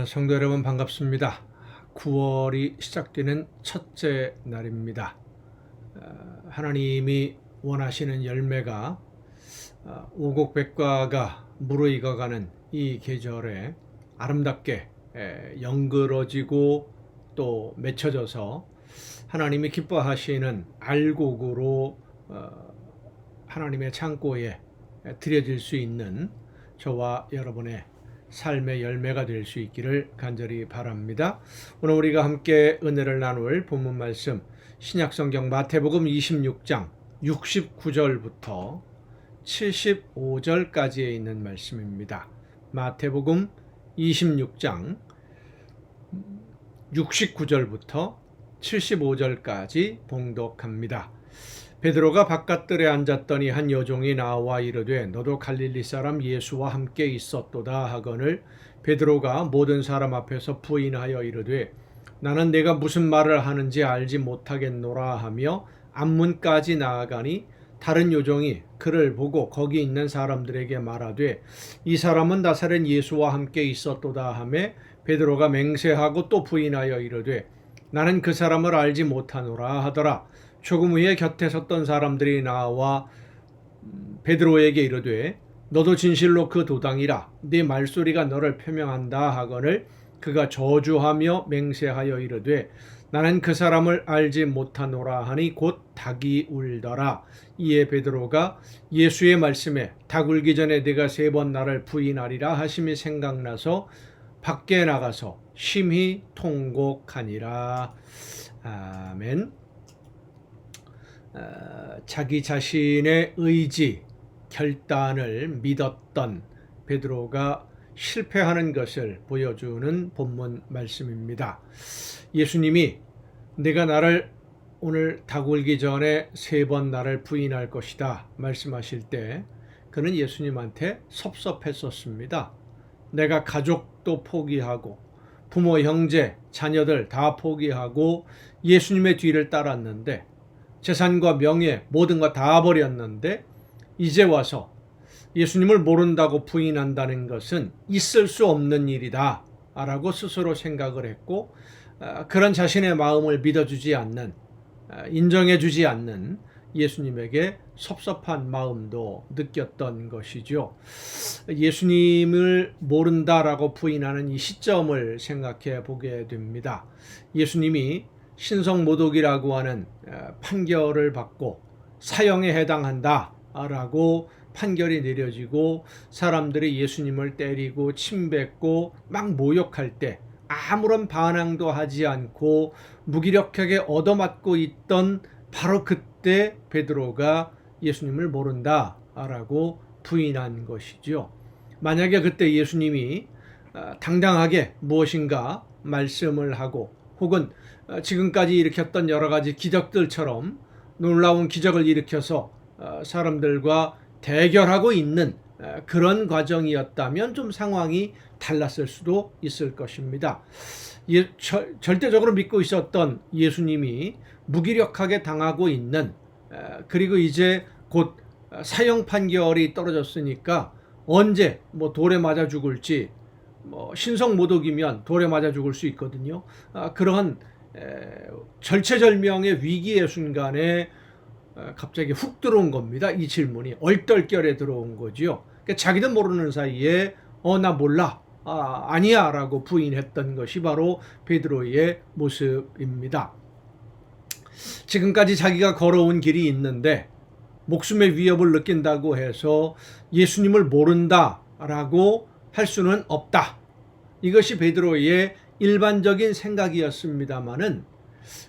성도 여러분 반갑습니다. 9월이 시작되는 첫째 날입니다. 하나님이 원하시는 열매가 오곡백과가 무르익어가는 이 계절에 아름답게 연그러지고 또 맺혀져서 하나님이 기뻐하시는 알곡으로 하나님의 창고에 드려질 수 있는 저와 여러분의 삶의 열매가 될 수 있기를 간절히 바랍니다. 오늘 우리가 함께 은혜를 나눌 본문 말씀 신약성경 마태복음 26장 69절부터 75절까지에 있는 말씀입니다. 마태복음 26장 69절부터 75절까지 봉독합니다. 베드로가 바깥들에 앉았더니 한 여종이 나와 이르되 너도 갈릴리 사람 예수와 함께 있었도다 하거늘 베드로가 모든 사람 앞에서 부인하여 이르되 나는 내가 무슨 말을 하는지 알지 못하겠노라 하며 앞문까지 나아가니 다른 여종이 그를 보고 거기 있는 사람들에게 말하되 이 사람은 나사렛 예수와 함께 있었도다 하매 베드로가 맹세하고 또 부인하여 이르되 나는 그 사람을 알지 못하노라 하더라. 조금 후에 곁에 섰던 사람들이 나와 베드로에게 이르되 너도 진실로 그 도당이라 네 말소리가 너를 표명한다 하거늘 그가 저주하며 맹세하여 이르되 나는 그 사람을 알지 못하노라 하니 곧 닭이 울더라. 이에 베드로가 예수의 말씀에 닭 울기 전에 네가 3번 나를 부인하리라 하심이 생각나서 밖에 나가서 심히 통곡하니라. 아멘. 자기 자신의 의지, 결단을 믿었던 베드로가 실패하는 것을 보여주는 본문 말씀입니다. 예수님이 내가 나를 오늘 닭 울기 전에 3번 나를 부인할 것이다 말씀하실 때 그는 예수님한테 섭섭했었습니다. 내가 가족도 포기하고 부모, 형제, 자녀들 다 포기하고 예수님의 뒤를 따랐는데 재산과 명예 모든 거 다 버렸는데 이제 와서 예수님을 모른다고 부인한다는 것은 있을 수 없는 일이다 라고 스스로 생각을 했고 그런 자신의 마음을 믿어주지 않는 인정해주지 않는 예수님에게 섭섭한 마음도 느꼈던 것이죠. 예수님을 모른다라고 부인하는 이 시점을 생각해 보게 됩니다. 예수님이 신성모독이라고 하는 판결을 받고 사형에 해당한다라고 판결이 내려지고 사람들이 예수님을 때리고 침뱉고 막 모욕할 때 아무런 반항도 하지 않고 무기력하게 얻어맞고 있던 바로 그때 베드로가 예수님을 모른다라고 부인한 것이죠. 만약에 그때 예수님이 당당하게 무엇인가 말씀을 하고 혹은 지금까지 일으켰던 여러 가지 기적들처럼 놀라운 기적을 일으켜서 사람들과 대결하고 있는 그런 과정이었다면 좀 상황이 달랐을 수도 있을 것입니다. 절대적으로 믿고 있었던 예수님이 무기력하게 당하고 있는 그리고 이제 곧 사형 판결이 떨어졌으니까 언제 돌에 맞아 죽을지 신성모독이면 돌에 맞아 죽을 수 있거든요. 그러한 절체절명의 위기의 순간에 갑자기 훅 들어온 겁니다. 이 질문이 얼떨결에 들어온 거죠. 그러니까 자기도 모르는 사이에 나 몰라 아니야 라고 부인했던 것이 바로 베드로의 모습입니다. 지금까지 자기가 걸어온 길이 있는데 목숨의 위협을 느낀다고 해서 예수님을 모른다라고 할 수는 없다. 이것이 베드로의 일반적인 생각이었습니다마는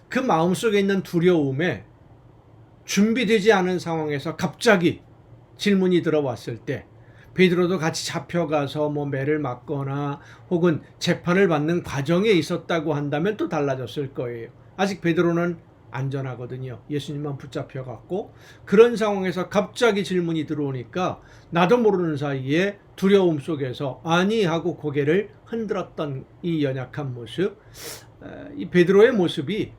그 마음속에 있는 두려움에 준비되지 않은 상황에서 갑자기 질문이 들어왔을 때 베드로도 같이 잡혀가서 매를 맞거나 혹은 재판을 받는 과정에 있었다고 한다면 또 달라졌을 거예요. 아직 베드로는 안전하거든요. 예수님만 붙잡혀갖고 그런 상황에서 갑자기 질문이 들어오니까 나도 모르는 사이에 두려움 속에서 아니 하고 고개를 흔들었던 이 연약한 모습, 이 베드로의 모습이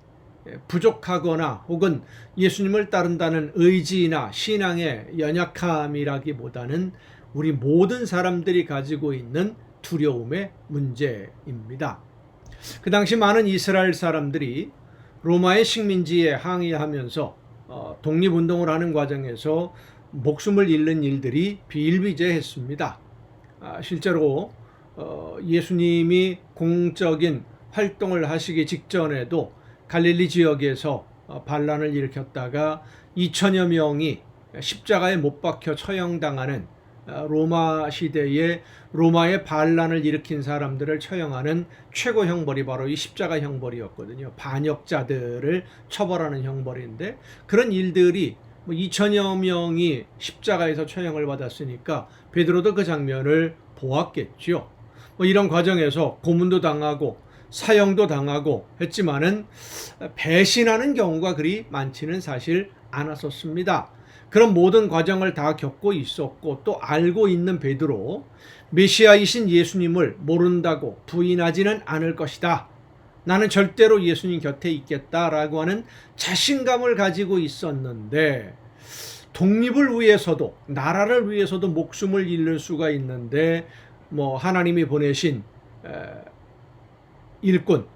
부족하거나 혹은 예수님을 따른다는 의지나 신앙의 연약함이라기보다는 우리 모든 사람들이 가지고 있는 두려움의 문제입니다. 그 당시 많은 이스라엘 사람들이 로마의 식민지에 항의하면서 독립운동을 하는 과정에서 목숨을 잃는 일들이 비일비재했습니다. 실제로 예수님이 공적인 활동을 하시기 직전에도 갈릴리 지역에서 반란을 일으켰다가 2천여 명이 십자가에 못 박혀 처형당하는 로마 시대에 로마의 반란을 일으킨 사람들을 처형하는 최고 형벌이 바로 이 십자가 형벌이었거든요. 반역자들을 처벌하는 형벌인데, 그런 일들이 2천여 명이 십자가에서 처형을 받았으니까 베드로도 그 장면을 보았겠죠. 이런 과정에서 고문도 당하고 사형도 당하고 했지만은 배신하는 경우가 그리 많지는 사실 않았었습니다. 그런 모든 과정을 다 겪고 있었고 또 알고 있는 베드로, 메시아이신 예수님을 모른다고 부인하지는 않을 것이다. 나는 절대로 예수님 곁에 있겠다라고 하는 자신감을 가지고 있었는데, 독립을 위해서도 나라를 위해서도 목숨을 잃을 수가 있는데 하나님이 보내신 일꾼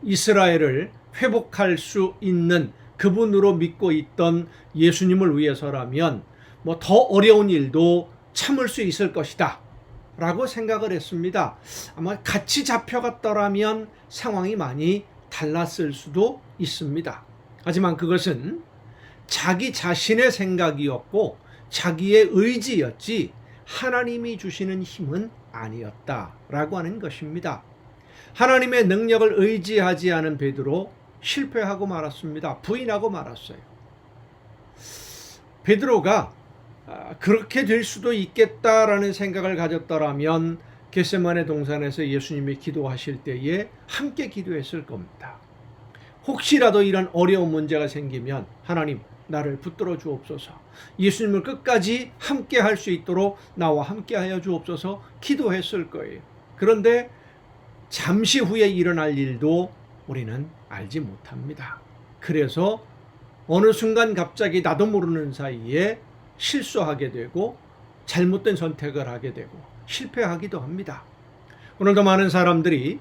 이스라엘을 회복할 수 있는 그분으로 믿고 있던 예수님을 위해서라면 더 어려운 일도 참을 수 있을 것이다 라고 생각을 했습니다. 아마 같이 잡혀갔더라면 상황이 많이 달랐을 수도 있습니다. 하지만 그것은 자기 자신의 생각이었고 자기의 의지였지 하나님이 주시는 힘은 아니었다라고 하는 것입니다. 하나님의 능력을 의지하지 않은 베드로 실패하고 말았습니다. 부인하고 말았어요. 베드로가 그렇게 될 수도 있겠다라는 생각을 가졌더라면 겟세마네 동산에서 예수님이 기도하실 때에 함께 기도했을 겁니다. 혹시라도 이런 어려운 문제가 생기면 하나님 나를 붙들어 주옵소서, 예수님을 끝까지 함께 할 수 있도록 나와 함께 하여 주옵소서 기도했을 거예요. 그런데 잠시 후에 일어날 일도 우리는 알지 못합니다. 그래서 어느 순간 갑자기 나도 모르는 사이에 실수하게 되고 잘못된 선택을 하게 되고 실패하기도 합니다. 오늘도 많은 사람들이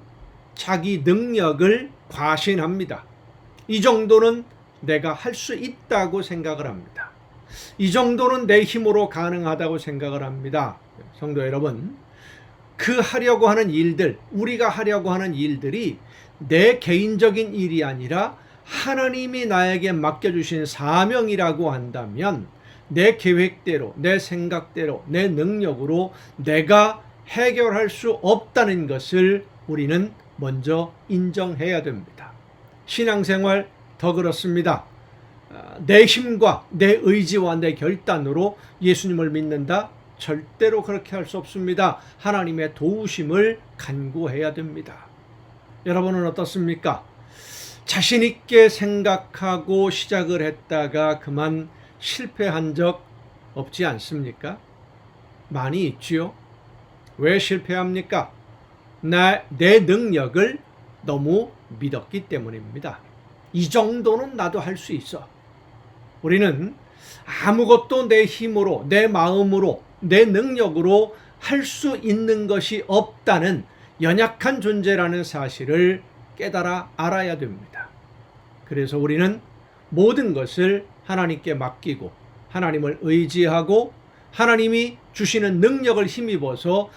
자기 능력을 과신합니다. 이 정도는 내가 할 수 있다고 생각을 합니다. 이 정도는 내 힘으로 가능하다고 생각을 합니다. 성도 여러분, 그 하려고 하는 일들, 우리가 하려고 하는 일들이 내 개인적인 일이 아니라 하나님이 나에게 맡겨주신 사명이라고 한다면 내 계획대로, 내 생각대로, 내 능력으로 내가 해결할 수 없다는 것을 우리는 먼저 인정해야 됩니다. 신앙생활 더 그렇습니다. 내 힘과 내 의지와 내 결단으로 예수님을 믿는다? 절대로 그렇게 할 수 없습니다. 하나님의 도우심을 간구해야 됩니다. 여러분은 어떻습니까? 자신 있게 생각하고 시작을 했다가 그만 실패한 적 없지 않습니까? 많이 있지요. 왜 실패합니까? 내 능력을 너무 믿었기 때문입니다. 이 정도는 나도 할 수 있어. 우리는 아무것도 내 힘으로, 내 마음으로, 내 능력으로 할 수 있는 것이 없다는 연약한 존재라는 사실을 깨달아 알아야 됩니다. 그래서 우리는 모든 것을 하나님께 맡기고 하나님을 의지하고 하나님이 주시는 능력을 힘입어서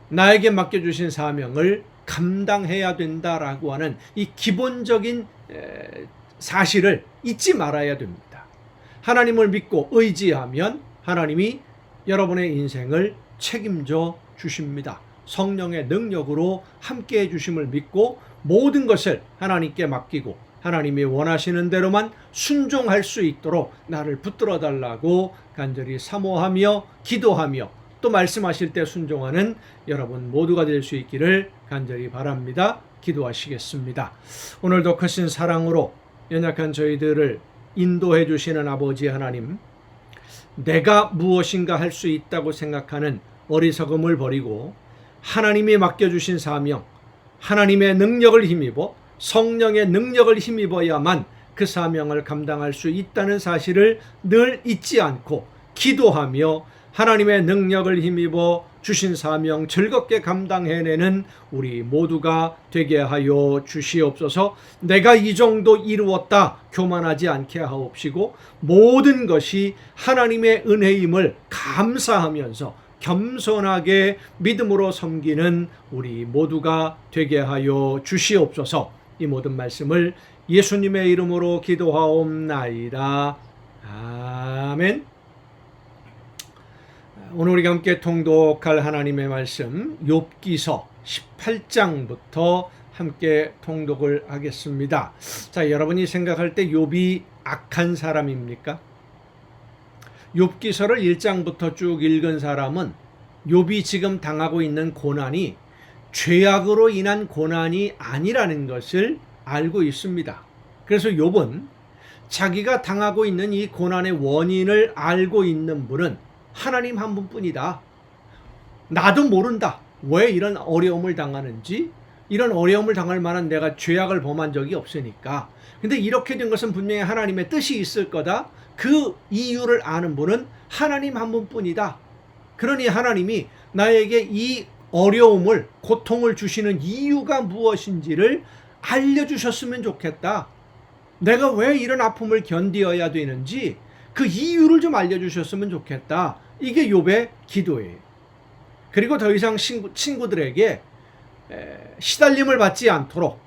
나에게 맡겨주신 사명을 감당해야 된다라고 하는 이 기본적인 사실을 잊지 말아야 됩니다. 하나님을 믿고 의지하면 하나님이 여러분의 인생을 책임져 주십니다. 성령의 능력으로 함께해 주심을 믿고 모든 것을 하나님께 맡기고 하나님이 원하시는 대로만 순종할 수 있도록 나를 붙들어 달라고 간절히 사모하며 기도하며 또 말씀하실 때 순종하는 여러분 모두가 될 수 있기를 간절히 바랍니다. 기도하시겠습니다. 오늘도 크신 사랑으로 연약한 저희들을 인도해 주시는 아버지 하나님, 내가 무엇인가 할 수 있다고 생각하는 어리석음을 버리고 하나님이 맡겨주신 사명, 하나님의 능력을 힘입어 성령의 능력을 힘입어야만 그 사명을 감당할 수 있다는 사실을 늘 잊지 않고 기도하며 하나님의 능력을 힘입어 주신 사명 즐겁게 감당해내는 우리 모두가 되게 하여 주시옵소서. 내가 이 정도 이루었다 교만하지 않게 하옵시고, 모든 것이 하나님의 은혜임을 감사하면서 겸손하게 믿음으로 섬기는 우리 모두가 되게 하여 주시옵소서. 이 모든 말씀을 예수님의 이름으로 기도하옵나이다. 아멘. 오늘 우리가 함께 통독할 하나님의 말씀 욥기서 18장부터 함께 통독을 하겠습니다. 자, 여러분이 생각할 때 욥이 악한 사람입니까? 욥기서를 1장부터 쭉 읽은 사람은 욥이 지금 당하고 있는 고난이 죄악으로 인한 고난이 아니라는 것을 알고 있습니다. 그래서 욥은 자기가 당하고 있는 이 고난의 원인을 알고 있는 분은 하나님 한 분뿐이다. 나도 모른다. 왜 이런 어려움을 당하는지, 이런 어려움을 당할 만한 내가 죄악을 범한 적이 없으니까. 근데 이렇게 된 것은 분명히 하나님의 뜻이 있을 거다. 그 이유를 아는 분은 하나님 한 분뿐이다. 그러니 하나님이 나에게 이 어려움을, 고통을 주시는 이유가 무엇인지를 알려주셨으면 좋겠다. 내가 왜 이런 아픔을 견디어야 되는지 그 이유를 좀 알려주셨으면 좋겠다. 이게 욥의 기도예요. 그리고 더 이상 친구들에게 시달림을 받지 않도록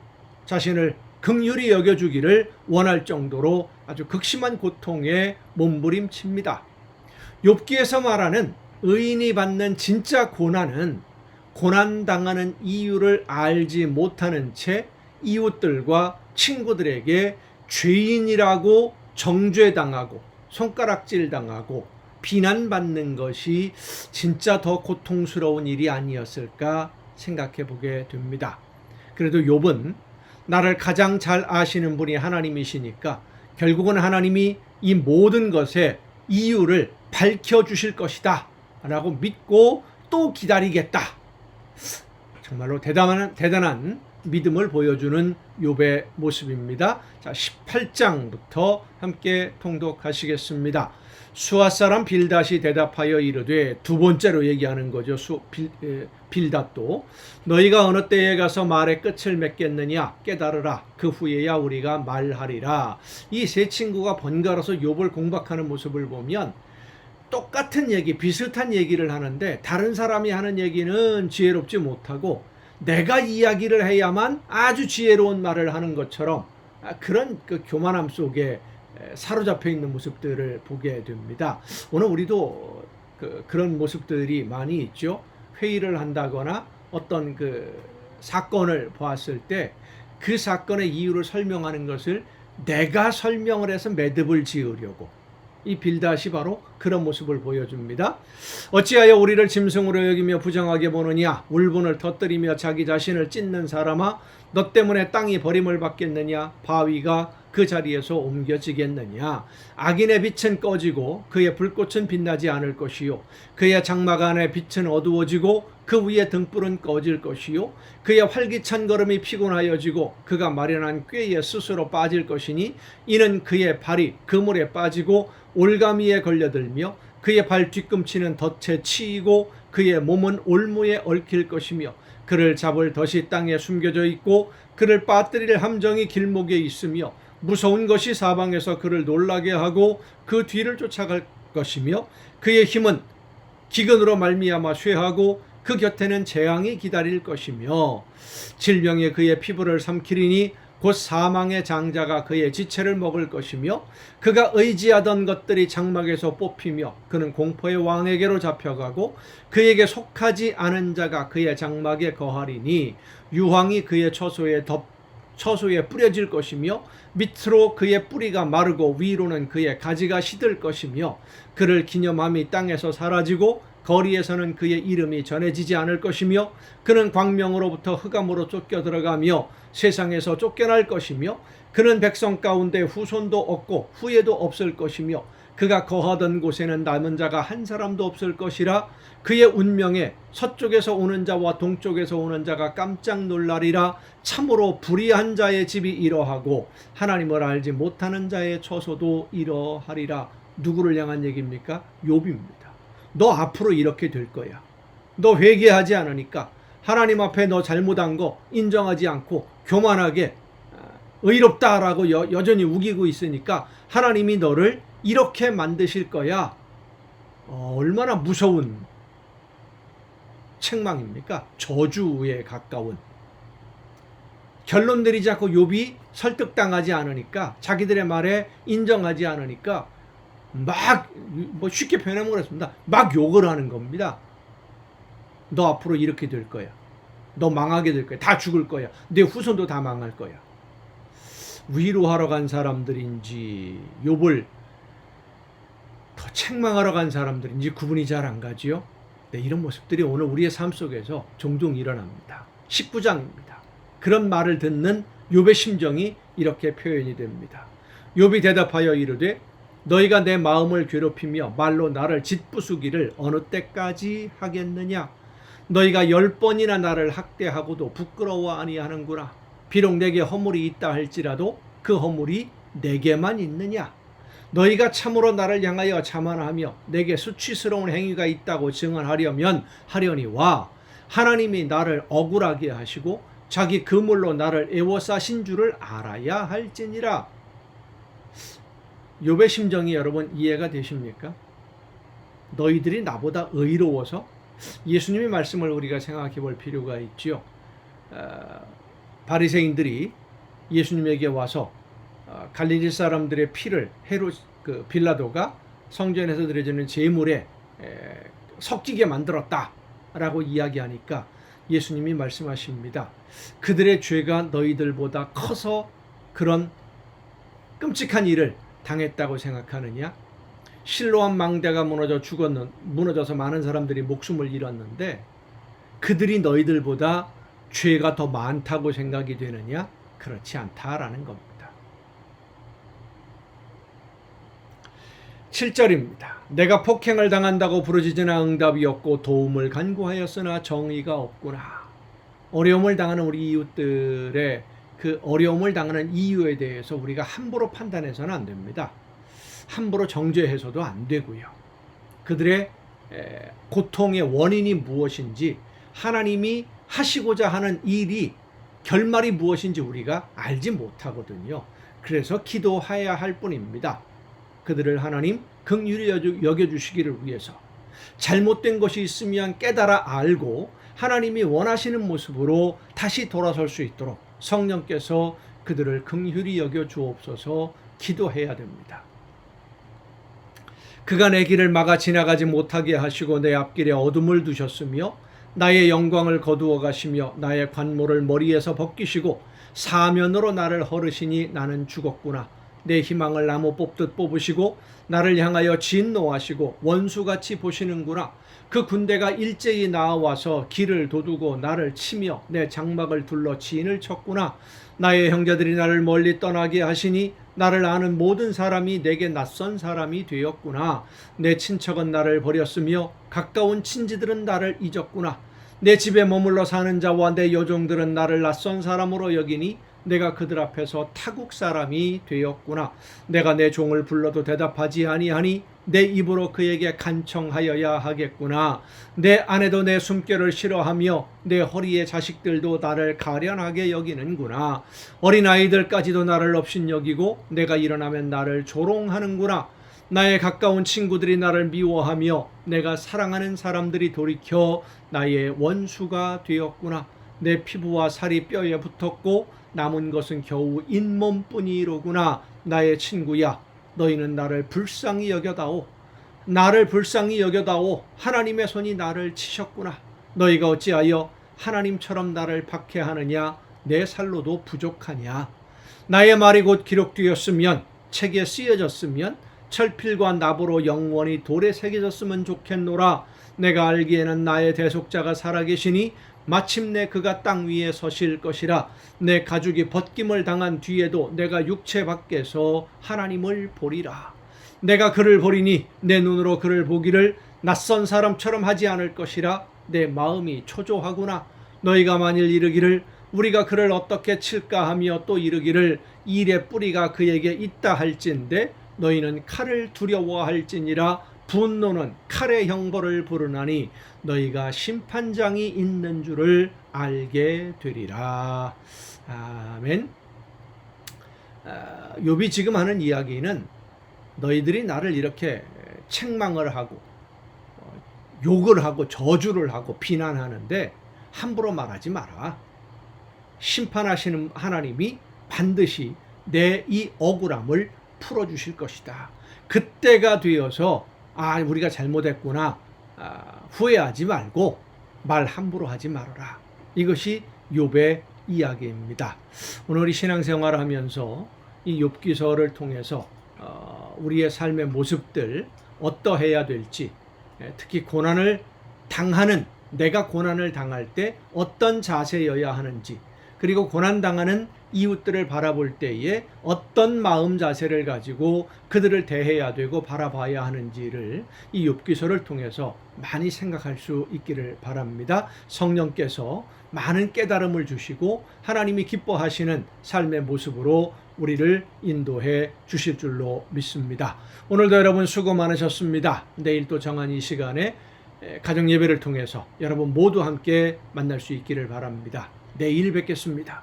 자신을 긍휼히 여겨주기를 원할 정도로 아주 극심한 고통에 몸부림칩니다. 욥기에서 말하는 의인이 받는 진짜 고난은 고난당하는 이유를 알지 못하는 채 이웃들과 친구들에게 죄인이라고 정죄당하고 손가락질 당하고 비난받는 것이 진짜 더 고통스러운 일이 아니었을까 생각해 보게 됩니다. 그래도 욥은 나를 가장 잘 아시는 분이 하나님이시니까 결국은 하나님이 이 모든 것의 이유를 밝혀주실 것이다 라고 믿고 또 기다리겠다. 정말로 대단한 믿음을 보여주는 욥의 모습입니다. 자, 18장부터 함께 통독하시겠습니다. 수아 사람 빌닷이 대답하여 이르되, 두 번째로 얘기하는 거죠. 빌닷도 너희가 어느 때에 가서 말의 끝을 맺겠느냐 깨달으라. 그 후에야 우리가 말하리라. 이 세 친구가 번갈아서 욥을 공박하는 모습을 보면 똑같은 얘기, 비슷한 얘기를 하는데 다른 사람이 하는 얘기는 지혜롭지 못하고 내가 이야기를 해야만 아주 지혜로운 말을 하는 것처럼 그런 그 교만함 속에 사로잡혀 있는 모습들을 보게 됩니다. 오늘 우리도 그런 모습들이 많이 있죠. 회의를 한다거나 어떤 그 사건을 보았을 때 그 사건의 이유를 설명하는 것을 내가 설명을 해서 매듭을 지으려고, 이 빌닷이 바로 그런 모습을 보여줍니다. 어찌하여 우리를 짐승으로 여기며 부정하게 보느냐? 울분을 터뜨리며 자기 자신을 찢는 사람아, 너 때문에 땅이 버림을 받겠느냐? 바위가 그 자리에서 옮겨지겠느냐? 악인의 빛은 꺼지고 그의 불꽃은 빛나지 않을 것이요, 그의 장막 안에 빛은 어두워지고 그 위에 등불은 꺼질 것이요, 그의 활기찬 걸음이 피곤하여지고 그가 마련한 꾀에 스스로 빠질 것이니, 이는 그의 발이 그물에 빠지고 올가미에 걸려들며 그의 발 뒤꿈치는 덫에 치이고 그의 몸은 올무에 얽힐 것이며, 그를 잡을 덫이 땅에 숨겨져 있고 그를 빠뜨릴 함정이 길목에 있으며, 무서운 것이 사방에서 그를 놀라게 하고 그 뒤를 쫓아갈 것이며, 그의 힘은 기근으로 말미암아 쇠하고 그 곁에는 재앙이 기다릴 것이며, 질병이 그의 피부를 삼키리니 곧 사망의 장자가 그의 지체를 먹을 것이며, 그가 의지하던 것들이 장막에서 뽑히며 그는 공포의 왕에게로 잡혀가고 그에게 속하지 않은 자가 그의 장막에 거하리니, 유황이 그의 처소에 뿌려질 것이며 밑으로 그의 뿌리가 마르고 위로는 그의 가지가 시들 것이며, 그를 기념함이 땅에서 사라지고 거리에서는 그의 이름이 전해지지 않을 것이며, 그는 광명으로부터 흑암으로 쫓겨 들어가며 세상에서 쫓겨날 것이며, 그는 백성 가운데 후손도 없고 후예도 없을 것이며, 그가 거하던 곳에는 남은 자가 한 사람도 없을 것이라. 그의 운명에 서쪽에서 오는 자와 동쪽에서 오는 자가 깜짝 놀라리라. 참으로 불의한 자의 집이 이러하고 하나님을 알지 못하는 자의 처소도 이러하리라. 누구를 향한 얘기입니까? 욥입니다. 너 앞으로 이렇게 될 거야. 너 회개하지 않으니까 하나님 앞에 너 잘못한 거 인정하지 않고 교만하게 의롭다라고 여전히 우기고 있으니까 하나님이 너를 이렇게 만드실 거야. 얼마나 무서운 책망입니까? 저주에 가까운. 결론 내리지 않고 욥이 설득당하지 않으니까, 자기들의 말에 인정하지 않으니까 막, 쉽게 표현하면 그렇습니다. 막 욕을 하는 겁니다. 너 앞으로 이렇게 될 거야. 너 망하게 될 거야. 다 죽을 거야. 내 후손도 다 망할 거야. 위로하러 간 사람들인지 욥을 더 책망하러 간 사람들인지 구분이 잘 안 가지요. 네, 이런 모습들이 오늘 우리의 삶 속에서 종종 일어납니다. 19장입니다. 그런 말을 듣는 욥의 심정이 이렇게 표현이 됩니다. 욥이 대답하여 이르되 너희가 내 마음을 괴롭히며 말로 나를 짓부수기를 어느 때까지 하겠느냐. 너희가 10번이나 나를 학대하고도 부끄러워 아니하는구나. 비록 내게 허물이 있다 할지라도 그 허물이 내게만 있느냐. 너희가 참으로 나를 향하여 자만하며 내게 수치스러운 행위가 있다고 증언하려면 하려니와 하나님이 나를 억울하게 하시고 자기 그물로 나를 애워싸신 줄을 알아야 할지니라. 욥의 심정이 여러분 이해가 되십니까? 너희들이 나보다 의로워서? 예수님의 말씀을 우리가 생각해 볼 필요가 있지요. 바리새인들이 예수님에게 와서 갈릴리 사람들의 피를 빌라도가 성전에서 드려지는 제물에 섞이게 만들었다라고 이야기하니까 예수님이 말씀하십니다. 그들의 죄가 너희들보다 커서 그런 끔찍한 일을 당했다고 생각하느냐? 실로암 망대가 무너져서 많은 사람들이 목숨을 잃었는데 그들이 너희들보다 죄가 더 많다고 생각이 되느냐? 그렇지 않다라는 겁니다. 7절입니다. 내가 폭행을 당한다고 부르짖으나 응답이 없고 도움을 간구하였으나 정의가 없구나. 어려움을 당하는 우리 이웃들의 그 어려움을 당하는 이유에 대해서 우리가 함부로 판단해서는 안 됩니다. 함부로 정죄해서도 안 되고요. 그들의 고통의 원인이 무엇인지, 하나님이 하시고자 하는 일이 결말이 무엇인지 우리가 알지 못하거든요. 그래서 기도해야 할 뿐입니다. 그들을 하나님 긍휼히 여겨주시기를 위해서 잘못된 것이 있으면 깨달아 알고 하나님이 원하시는 모습으로 다시 돌아설 수 있도록 성령께서 그들을 긍휼히 여겨주옵소서 기도해야 됩니다. 그가 내 길을 막아 지나가지 못하게 하시고 내 앞길에 어둠을 두셨으며 나의 영광을 거두어 가시며 나의 관모를 머리에서 벗기시고 사면으로 나를 허르시니 나는 죽었구나. 내 희망을 나무 뽑듯 뽑으시고 나를 향하여 진노하시고 원수같이 보시는구나. 그 군대가 일제히 나와서 길을 도두고 나를 치며 내 장막을 둘러 진을 쳤구나. 나의 형제들이 나를 멀리 떠나게 하시니 나를 아는 모든 사람이 내게 낯선 사람이 되었구나. 내 친척은 나를 버렸으며 가까운 친지들은 나를 잊었구나. 내 집에 머물러 사는 자와 내 여종들은 나를 낯선 사람으로 여기니 내가 그들 앞에서 타국 사람이 되었구나. 내가 내 종을 불러도 대답하지 아니하니 내 입으로 그에게 간청하여야 하겠구나. 내 아내도 내 숨결을 싫어하며 내 허리의 자식들도 나를 가련하게 여기는구나. 어린아이들까지도 나를 업신여기고 내가 일어나면 나를 조롱하는구나. 나의 가까운 친구들이 나를 미워하며 내가 사랑하는 사람들이 돌이켜 나의 원수가 되었구나. 내 피부와 살이 뼈에 붙었고 남은 것은 겨우 잇몸뿐이로구나. 나의 친구야, 너희는 나를 불쌍히 여겨다오. 나를 불쌍히 여겨다오. 하나님의 손이 나를 치셨구나. 너희가 어찌하여 하나님처럼 나를 박해하느냐? 내 살로도 부족하냐? 나의 말이 곧 기록되었으면, 책에 쓰여졌으면, 철필과 납으로 영원히 돌에 새겨졌으면 좋겠노라. 내가 알기에는 나의 대속자가 살아계시니 마침내 그가 땅 위에 서실 것이라. 내 가죽이 벗김을 당한 뒤에도 내가 육체 밖에서 하나님을 보리라. 내가 그를 보리니 내 눈으로 그를 보기를 낯선 사람처럼 하지 않을 것이라. 내 마음이 초조하구나. 너희가 만일 이르기를 우리가 그를 어떻게 칠까 하며 또 이르기를 일의 뿌리가 그에게 있다 할진대 너희는 칼을 두려워할지니라. 분노는 칼의 형벌을 부르나니 너희가 심판장이 있는 줄을 알게 되리라. 아멘. 욥이 지금 하는 이야기는 너희들이 나를 이렇게 책망을 하고 욕을 하고 저주를 하고 비난하는데 함부로 말하지 마라. 심판하시는 하나님이 반드시 내 이 억울함을 풀어주실 것이다. 그때가 되어서 우리가 잘못했구나 후회하지 말고 말 함부로 하지 말아라. 이것이 욥의 이야기입니다. 오늘 우리 신앙생활을 하면서 이 욥기서를 통해서 우리의 삶의 모습들 어떠해야 될지, 특히 고난을 당하는, 내가 고난을 당할 때 어떤 자세여야 하는지, 그리고 고난당하는 이웃들을 바라볼 때에 어떤 마음 자세를 가지고 그들을 대해야 되고 바라봐야 하는지를 이 욥기서를 통해서 많이 생각할 수 있기를 바랍니다. 성령께서 많은 깨달음을 주시고 하나님이 기뻐하시는 삶의 모습으로 우리를 인도해 주실 줄로 믿습니다. 오늘도 여러분 수고 많으셨습니다. 내일 또 정한 이 시간에 가정 예배를 통해서 여러분 모두 함께 만날 수 있기를 바랍니다. 내일 뵙겠습니다.